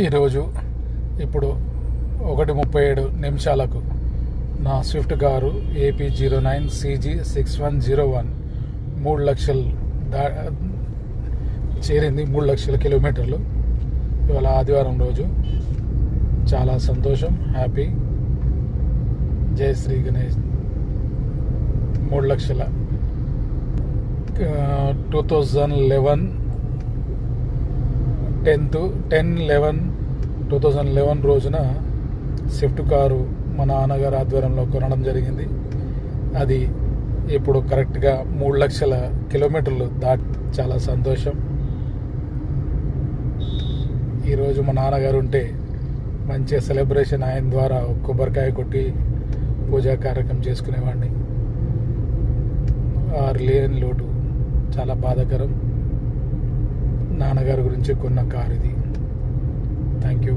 ఈరోజు ఇప్పుడు 1:37 నా స్విఫ్ట్ కారు AP09CG6101 3 లక్షలు చేరింది. 3 లక్షల కిలోమీటర్లు. ఇవాళ ఆదివారం రోజు. చాలా సంతోషం, హ్యాపీ. జై శ్రీ గణేష్. 3 లక్షల 2011 10/11/2011 రోజున స్విఫ్ట్ కారు మా నాన్నగారు ఆధ్వర్యంలో కొనడం జరిగింది. అది ఇప్పుడు కరెక్ట్గా 3 లక్షల కిలోమీటర్లు చాలా సంతోషం. ఈరోజు మా నాన్నగారు ఉంటే మంచిగా సెలబ్రేషన్ ఆయన ద్వారా కొబ్బరికాయ కొట్టి పూజా కార్యక్రమం చేసుకునేవాడిని. లేని లోటు చాలా బాధాకరం. నాన్నగారి గురించి కొన్న కారు ఇది. Thank you.